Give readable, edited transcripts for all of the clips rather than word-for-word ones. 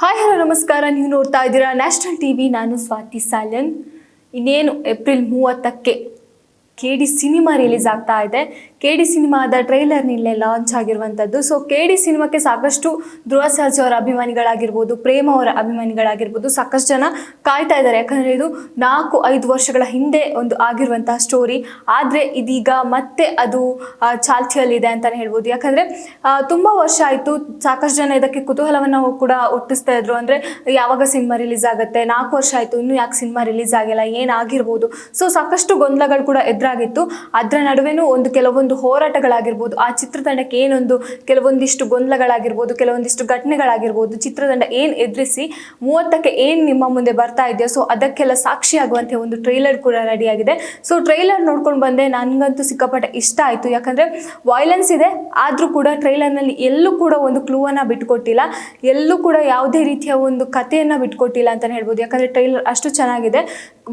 Hi hello ನಮಸ್ಕಾರ. ನೀವು ನೋಡ್ತಾ ಇದ್ದೀರಾ ನ್ಯಾಷನಲ್ ಟಿವಿ. ನಾನು ಸ್ವಾತಿ ಸಾಲನ್. ಇನ್ನೇನು ಏಪ್ರಿಲ್ 30ಕ್ಕೆ KD ಸಿನಿಮಾ ರಿಲೀಸ್ ಆಗ್ತಾ ಇದೆ. KD ಸಿನಿಮಾದ ಟ್ರೈಲರ್ ನಿನ್ನೆ ಲಾಂಚ್ ಆಗಿರುವಂಥದ್ದು. ಸೊ KD ಸಿನಿಮಾಕ್ಕೆ ಸಾಕಷ್ಟು ಧ್ರುವ ಸರ್ಜಾ ಅವರ ಅಭಿಮಾನಿಗಳಾಗಿರ್ಬೋದು, ಪ್ರೇಮ ಅವರ ಅಭಿಮಾನಿಗಳಾಗಿರ್ಬೋದು ಸಾಕಷ್ಟು ಜನ ಕಾಯ್ತಾ ಇದ್ದಾರೆ. ಯಾಕಂದರೆ ಇದು 4-5 ವರ್ಷಗಳ ಹಿಂದೆ ಒಂದು ಆಗಿರುವಂತಹ ಸ್ಟೋರಿ. ಆದರೆ ಇದೀಗ ಮತ್ತೆ ಅದು ಚಾಲ್ತಿಯಲ್ಲಿದೆ ಅಂತಲೇ ಹೇಳ್ಬೋದು. ಯಾಕಂದರೆ ತುಂಬ ವರ್ಷ ಆಯಿತು. ಸಾಕಷ್ಟು ಜನ ಇದಕ್ಕೆ ಕುತೂಹಲವನ್ನು ಕೂಡ ಹುಟ್ಟಿಸ್ತಾ ಇದ್ರು. ಅಂದರೆ ಯಾವಾಗ ಸಿನಿಮಾ ರಿಲೀಸ್ ಆಗುತ್ತೆ, 4 ವರ್ಷ ಆಯಿತು, ಇನ್ನೂ ಯಾಕೆ ಸಿನಿಮಾ ರಿಲೀಸ್ ಆಗಿಲ್ಲ, ಏನಾಗಿರ್ಬೋದು. ಸೊ ಸಾಕಷ್ಟು ಗೊಂದಲಗಳು ಕೂಡ ಎದುರಾಗಿತ್ತು. ಅದರ ನಡುವೆನೂ ಕೆಲವೊಂದು ಹೋರಾಟಗಳಾಗಿರ್ಬೋದು, ಆ ಚಿತ್ರತಂಡಕ್ಕೆ ಏನೊಂದು ಕೆಲವೊಂದಿಷ್ಟು ಗೊಂದಲಗಳಾಗಿರ್ಬೋದು, ಕೆಲವೊಂದಿಷ್ಟು ಘಟನೆಗಳಾಗಿರ್ಬೋದು, ಚಿತ್ರತಂಡ ಏನು ಎದುರಿಸಿ 30ಕ್ಕೆ ಏನು ನಿಮ್ಮ ಮುಂದೆ ಬರ್ತಾ ಇದೆಯೋ ಸೊ ಅದಕ್ಕೆಲ್ಲ ಸಾಕ್ಷಿಯಾಗುವಂತೆ ಒಂದು ಟ್ರೈಲರ್ ಕೂಡ ರೆಡಿಯಾಗಿದೆ. ಸೊ ಟ್ರೈಲರ್ ನೋಡ್ಕೊಂಡು ಬಂದೆ, ನನಗಂತೂ ಸಿಕ್ಕಾಪಟ್ಟೆ ಇಷ್ಟ ಆಯಿತು. ಯಾಕಂದರೆ ವಾಯ್ಲೆನ್ಸ್ ಇದೆ, ಆದರೂ ಕೂಡ ಟ್ರೈಲರ್ನಲ್ಲಿ ಎಲ್ಲೂ ಕೂಡ ಒಂದು ಕ್ಲೂವನ್ನು ಬಿಟ್ಕೊಟ್ಟಿಲ್ಲ, ಎಲ್ಲೂ ಕೂಡ ಯಾವುದೇ ರೀತಿಯ ಒಂದು ಕಥೆಯನ್ನು ಬಿಟ್ಕೊಟ್ಟಿಲ್ಲ ಅಂತಲೇ ಹೇಳ್ಬೋದು. ಯಾಕಂದರೆ ಟ್ರೈಲರ್ ಅಷ್ಟು ಚೆನ್ನಾಗಿದೆ.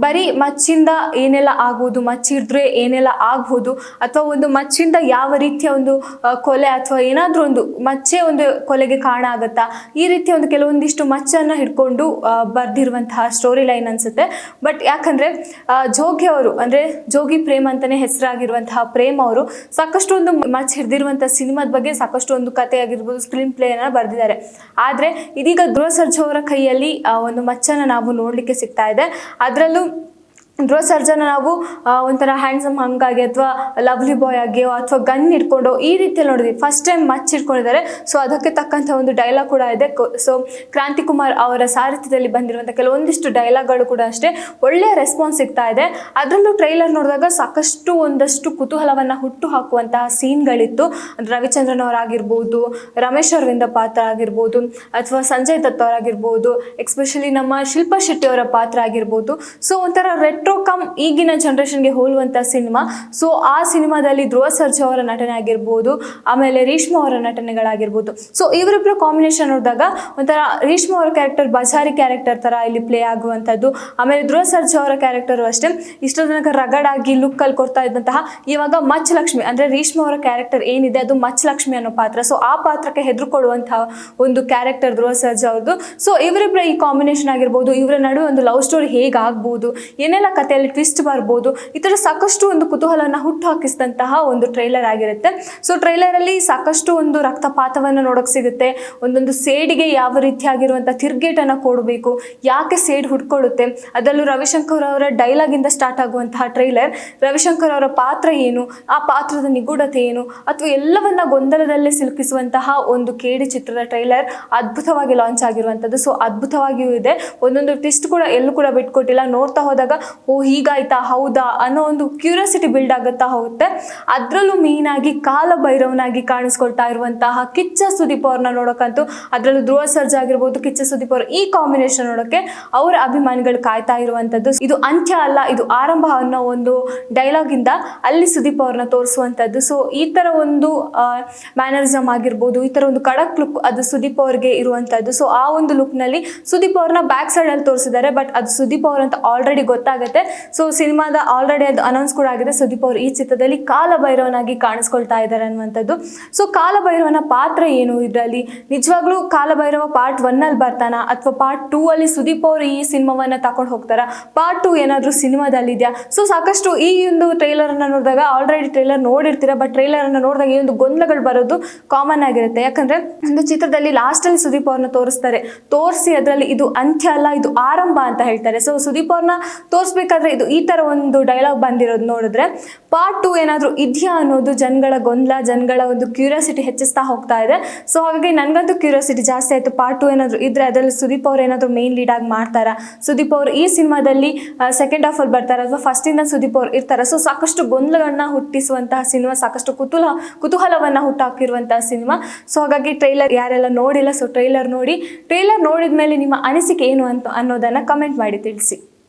ಬರೀ ಮಚ್ಚಿಂದ ಏನೆಲ್ಲ ಆಗ್ಬೋದು, ಮಚ್ಚಿಡಿದ್ರೆ ಏನೆಲ್ಲ ಆಗ್ಬೋದು, ಅಥವಾ ಒಂದು ಮಚ್ಚಿಂದ ಯಾವ ರೀತಿಯ ಒಂದು ಕೊಲೆ ಅಥವಾ ಏನಾದರೂ ಒಂದು ಮಚ್ಚೆ ಒಂದು ಕೊಲೆಗೆ ಕಾರಣ ಆಗುತ್ತಾ, ಈ ರೀತಿಯ ಒಂದು ಕೆಲವೊಂದಿಷ್ಟು ಮಚ್ಚನ್ನು ಹಿಡ್ಕೊಂಡು ಬರೆದಿರುವಂತಹ ಸ್ಟೋರಿ ಲೈನ್ ಅನಿಸುತ್ತೆ. ಬಟ್ ಯಾಕಂದರೆ ಜೋಗಿ ಅವರು ಅಂದರೆ ಜೋಗಿ ಪ್ರೇಮ್ ಅಂತಲೇ ಹೆಸರಾಗಿರುವಂತಹ ಪ್ರೇಮ್ ಅವರು ಸಾಕಷ್ಟು ಒಂದು ಮಚ್ಚ ಹಿಡಿದಿರುವಂಥ ಸಿನಿಮಾದ ಬಗ್ಗೆ ಸಾಕಷ್ಟು ಒಂದು ಕಥೆ ಆಗಿರ್ಬೋದು, ಸ್ಕ್ರೀನ್ ಪ್ಲೇಯನ್ನು ಬರೆದಿದ್ದಾರೆ. ಆದರೆ ಇದೀಗ ಧ್ರುವ ಸರ್ಜಾ ಅವರ ಕೈಯಲ್ಲಿ ಒಂದು ಮಚ್ಚನ್ನು ನಾವು ನೋಡಲಿಕ್ಕೆ ಸಿಗ್ತಾ ಇದೆ. ಅದರಲ್ಲೂ ಧ್ರುವ ಸರ್ಜಾನ ನಾವು ಒಂಥರ ಹ್ಯಾಂಡ್ಸಮ್ ಹಂಗಾಗಿ ಅಥವಾ ಲವ್ಲಿ ಬಾಯ್ ಆಗಿಯೋ ಅಥವಾ ಗನ್ ಹಿಡ್ಕೊಂಡು ಈ ರೀತಿಯಲ್ಲಿ ನೋಡಿದ್ವಿ. ಫಸ್ಟ್ ಟೈಮ್ ಮಚ್ ಹಿಡ್ಕೊಂಡಿದ್ದಾರೆ. ಸೊ ಅದಕ್ಕೆ ತಕ್ಕಂಥ ಒಂದು ಡೈಲಾಗ್ ಕೂಡ ಇದೆ. ಸೊ ಕ್ರಾಂತಿ ಕುಮಾರ್ ಅವರ ಸಾರಥ್ಯದಲ್ಲಿ ಬಂದಿರುವಂಥ ಕೆಲವೊಂದಿಷ್ಟು ಡೈಲಾಗ್ಗಳು ಕೂಡ ಅಷ್ಟೇ ಒಳ್ಳೆಯ ರೆಸ್ಪಾನ್ಸ್ ಸಿಗ್ತಾ ಇದೆ. ಅದರಲ್ಲೂ ಟ್ರೈಲರ್ ನೋಡಿದಾಗ ಸಾಕಷ್ಟು ಒಂದಷ್ಟು ಕುತೂಹಲವನ್ನು ಹುಟ್ಟು ಹಾಕುವಂತಹ ಸೀನ್ಗಳಿತ್ತು. ರವಿಚಂದ್ರನ್ ಅವರಾಗಿರ್ಬೋದು, ರಮೇಶ್ ಅರವಿಂದ ಪಾತ್ರ ಆಗಿರ್ಬೋದು, ಅಥವಾ ಸಂಜಯ್ ದತ್ ಅವರಾಗಿರ್ಬೋದು, ಎಕ್ಸ್ಪೆಷಲಿ ನಮ್ಮ ಶಿಲ್ಪಾ ಶೆಟ್ಟಿ ಅವರ ಪಾತ್ರ ಆಗಿರ್ಬೋದು. ಸೊ ಒಂಥರ ರೆಟ್ರೋಕಮ್ ಈಗಿನ ಜನರೇಷನ್ಗೆ ಹೋಲುವಂಥ ಸಿನಿಮಾ. ಸೊ ಆ ಸಿನಿಮಾದಲ್ಲಿ ಧ್ರುವ ಸರ್ಜಾ ಅವರ ನಟನೆ ಆಗಿರ್ಬೋದು, ಆಮೇಲೆ ರೇಷ್ಮಾ ಅವರ ನಟನೆಗಳಾಗಿರ್ಬೋದು. ಸೊ ಇವರಿಬ್ಬರ ಕಾಂಬಿನೇಷನ್ ನೋಡಿದಾಗ ಒಂಥರ ರೇಷ್ಮಾ ಅವರ ಕ್ಯಾರೆಕ್ಟರ್ ಬಜಾರಿ ಕ್ಯಾರೆಕ್ಟರ್ ಥರ ಇಲ್ಲಿ ಪ್ಲೇ ಆಗುವಂಥದ್ದು. ಆಮೇಲೆ ಧ್ರುವ ಸರ್ಜಾ ಅವರ ಕ್ಯಾರೆಕ್ಟರು ಅಷ್ಟೇ ಇಷ್ಟ ತನಕ ರಗಡ್ ಆಗಿ ಲುಕ್ಕಲ್ಲಿ ಕೊಡ್ತಾ ಇದ್ದಂತಹ, ಇವಾಗ ಮಚ್ ಲಕ್ಷ್ಮಿ ಅಂದರೆ ರೇಷ್ಮಾ ಅವರ ಕ್ಯಾರೆಕ್ಟರ್ ಏನಿದೆ ಅದು ಮಚ್ ಲಕ್ಷ್ಮಿ ಅನ್ನೋ ಪಾತ್ರ. ಸೊ ಆ ಪಾತ್ರಕ್ಕೆ ಹೆದರುಕೊಳ್ಳುವಂತಹ ಒಂದು ಕ್ಯಾರೆಕ್ಟರ್ ಧ್ರುವ ಸರ್ಜಾ ಅವ್ರದ್ದು. ಸೊ ಇವರಿಬ್ಬರ ಈ ಕಾಂಬಿನೇಷನ್ ಆಗಿರ್ಬೋದು, ಇವರ ನಡುವೆ ಒಂದು ಲವ್ ಸ್ಟೋರಿ ಹೇಗಾಗ್ಬೋದು, ಏನೆಲ್ಲ ಕಥೆಯಲ್ಲಿ ಟ್ವಿಸ್ಟ್ ಬರ್ಬೋದು, ಈ ಥರ ಸಾಕಷ್ಟು ಒಂದು ಕುತೂಹಲವನ್ನು ಹುಟ್ಟು ಹಾಕಿಸಿದಂತಹ ಒಂದು ಟ್ರೈಲರ್ ಆಗಿರುತ್ತೆ. ಸೊ ಟ್ರೈಲರಲ್ಲಿ ಸಾಕಷ್ಟು ಒಂದು ರಕ್ತಪಾತವನ್ನು ನೋಡೋಕೆ ಸಿಗುತ್ತೆ. ಒಂದೊಂದು ಸೇಡಿಗೆ ಯಾವ ರೀತಿಯಾಗಿರುವಂಥ ತಿರುಗೇಟನ್ನು ಕೊಡಬೇಕು, ಯಾಕೆ ಸೇಡ್ ಹುಡ್ಕೊಳ್ಳುತ್ತೆ, ಅದರಲ್ಲೂ ರವಿಶಂಕರ್ ಅವರ ಡೈಲಾಗಿಂದ ಸ್ಟಾರ್ಟ್ ಆಗುವಂತಹ ಟ್ರೈಲರ್. ರವಿಶಂಕರ್ ಅವರ ಪಾತ್ರ ಏನು, ಆ ಪಾತ್ರದ ನಿಗೂಢತೆ ಏನು, ಅಥವಾ ಎಲ್ಲವನ್ನ ಗೊಂದಲದಲ್ಲೇ ಸಿಲುಕಿಸುವಂತಹ ಒಂದು KD ಚಿತ್ರದ ಟ್ರೈಲರ್ ಅದ್ಭುತವಾಗಿ ಲಾಂಚ್ ಆಗಿರುವಂಥದ್ದು. ಸೊ ಅದ್ಭುತವಾಗಿಯೂ ಇದೆ. ಒಂದೊಂದು ಟ್ವಿಸ್ಟ್ ಕೂಡ ಎಲ್ಲೂ ಕೂಡ ಬಿಟ್ಕೊಟ್ಟಿಲ್ಲ. ನೋಡ್ತಾ ಹೋದಾಗ ಓ ಹೀಗಾಯ್ತಾ, ಹೌದಾ ಅನ್ನೋ ಒಂದು ಕ್ಯೂರಿಯಾಸಿಟಿ ಬಿಲ್ಡ್ ಆಗುತ್ತಾ ಹೋಗುತ್ತೆ. ಅದರಲ್ಲೂ ಮೇನ್ ಆಗಿ ಕಾಲಭೈರವನಾಗಿ ಕಾಣಿಸ್ಕೊಳ್ತಾ ಇರುವಂತಹ ಕಿಚ್ಚ ಸುದೀಪ್ ಅವ್ರನ್ನ ನೋಡೋಕ್ಕಂತೂ, ಅದರಲ್ಲೂ ಧ್ರುವ ಸರ್ಜಾ ಆಗಿರ್ಬೋದು, ಕಿಚ್ಚ ಸುದೀಪ್ ಅವ್ರ ಈ ಕಾಂಬಿನೇಷನ್ ನೋಡೋಕ್ಕೆ ಅವರ ಅಭಿಮಾನಿಗಳು ಕಾಯ್ತಾ ಇರುವಂಥದ್ದು. ಇದು ಅಂತ್ಯ ಅಲ್ಲ, ಇದು ಆರಂಭ ಅನ್ನೋ ಒಂದು ಡೈಲಾಗಿಂದ ಅಲ್ಲಿ ಸುದೀಪ್ ಅವ್ರನ್ನ ತೋರಿಸುವಂಥದ್ದು. ಸೊ ಈ ಥರ ಒಂದು ಮ್ಯಾನರಿಸಮ್ ಆಗಿರ್ಬೋದು, ಈ ಥರ ಒಂದು ಕಡಕ್ ಲುಕ್ ಅದು ಸುದೀಪ್ ಅವ್ರಿಗೆ ಇರುವಂಥದ್ದು. ಸೊ ಆ ಒಂದು ಲುಕ್ನಲ್ಲಿ ಸುದೀಪ್ ಅವ್ರನ್ನ ಬ್ಯಾಕ್ ಸೈಡಲ್ಲಿ ತೋರಿಸಿದ್ದಾರೆ. ಬಟ್ ಅದು ಸುದೀಪ್ ಅವ್ರಂತ ಆಲ್ರೆಡಿ ಗೊತ್ತಾಗುತ್ತೆ. ಸೊ ಸಿನಿಮಾದ ಆಲ್ರೆಡಿ ಅದು ಅನೌನ್ಸ್ ಕೂಡ ಆಗಿದೆ. ಸುದೀಪ್ ಅವರು ಈ ಚಿತ್ರದಲ್ಲಿ ಕಾಲಭೈರವನಾಗಿ ಕಾಣಿಸ್ಕೊಳ್ತಾ ಇದ್ದಾರೆ ಅನ್ನುವಂಥದ್ದು. ಸೊ ಕಾಲಭೈರವನ ಪಾತ್ರ ಏನು ಇದರಲ್ಲಿ, ನಿಜವಾಗ್ಲೂ ಕಾಲಭೈರವ ಪಾರ್ಟ್ 1 ಬರ್ತಾನ ಅಥವಾ ಪಾರ್ಟ್ 2 ಸುದೀಪ್ ಅವರು ಈ ಸಿನಿಮಾವನ್ನ ತಗೊಂಡು ಹೋಗ್ತಾರಾ, ಪಾರ್ಟ್ 2 ಏನಾದರೂ ಸಿನಿಮಾದಲ್ಲಿದೆಯಾ. ಸೊ ಸಾಕಷ್ಟು ಈ ಒಂದು ಟ್ರೈಲರ್ ಅನ್ನ ನೋಡಿದಾಗ, ಆಲ್ರೆಡಿ ಟ್ರೈಲರ್ ನೋಡಿರ್ತೀರಾ, ಬಟ್ ಟ್ರೈಲರ್ ಅನ್ನ ನೋಡಿದಾಗ ಈ ಒಂದು ಗೊಂದಲಗಳು ಬರೋದು ಕಾಮನ್ ಆಗಿರುತ್ತೆ. ಯಾಕಂದ್ರೆ ಒಂದು ಚಿತ್ರದಲ್ಲಿ ಲಾಸ್ಟ್ ಅಲ್ಲಿ ಸುದೀಪ್ ಅವ್ರನ್ನ ತೋರಿಸಿ ಅದರಲ್ಲಿ ಇದು ಅಂತ್ಯ ಅಲ್ಲ, ಇದು ಆರಂಭ ಅಂತ ಹೇಳ್ತಾರೆ. ಸೊ ಸುದೀಪ್ ಅವ್ರನ್ನ ತೋರಿಸ್ಬೇಕಾದ್ರೆ ಇದು ಈ ಥರ ಒಂದು ಡೈಲಾಗ್ ಬಂದಿರೋದು ನೋಡಿದ್ರೆ ಪಾರ್ಟ್ 2 ಏನಾದರೂ ಇದೆಯಾ ಅನ್ನೋದು ಜನಗಳ ಗೊಂದಲ, ಜನಗಳ ಒಂದು ಕ್ಯೂರಿಯಾಸಿಟಿ ಹೆಚ್ಚಿಸ್ತಾ ಹೋಗ್ತಾ ಇದೆ. ಸೊ ಹಾಗಾಗಿ ನನಗಂತೂ ಕ್ಯೂರಿಯಾಸಿಟಿ ಜಾಸ್ತಿ ಆಯಿತು. ಪಾರ್ಟ್ 2 ಏನಾದರೂ ಇದ್ರೆ ಅದರಲ್ಲಿ ಸುದೀಪ್ ಅವ್ರು ಏನಾದರೂ ಮೇನ್ ಲೀಡ್ ಆಗಿ ಮಾಡ್ತಾರಾ, ಸುದೀಪ್ ಅವರು ಈ ಸಿನಿಮಾದಲ್ಲಿ ಸೆಕೆಂಡ್ ಹಾಫಲ್ಲಿ ಬರ್ತಾರ ಅಥವಾ ಫಸ್ಟಿಂದ ಸುದೀಪ್ ಅವ್ರು ಇರ್ತಾರೆ. ಸೊ ಸಾಕಷ್ಟು ಗೊಂದಲಗಳನ್ನ ಹುಟ್ಟಿಸುವಂತಹ ಸಿನಿಮಾ, ಸಾಕಷ್ಟು ಕುತೂಹಲವನ್ನು ಹುಟ್ಟಾಕಿರುವಂತಹ ಸಿನಿಮಾ. ಸೊ ಹಾಗಾಗಿ ಟ್ರೈಲರ್ ಯಾರೆಲ್ಲ ನೋಡಿಲ್ಲ, ಸೊ ಟ್ರೈಲರ್ ನೋಡಿದ ಮೇಲೆ ನಿಮ್ಮ ಅನಿಸಿಕೆ ಏನು ಅಂತ ಅನ್ನೋದನ್ನು ಕಮೆಂಟ್ ಮಾಡಿ ತಿಳಿಸಿ.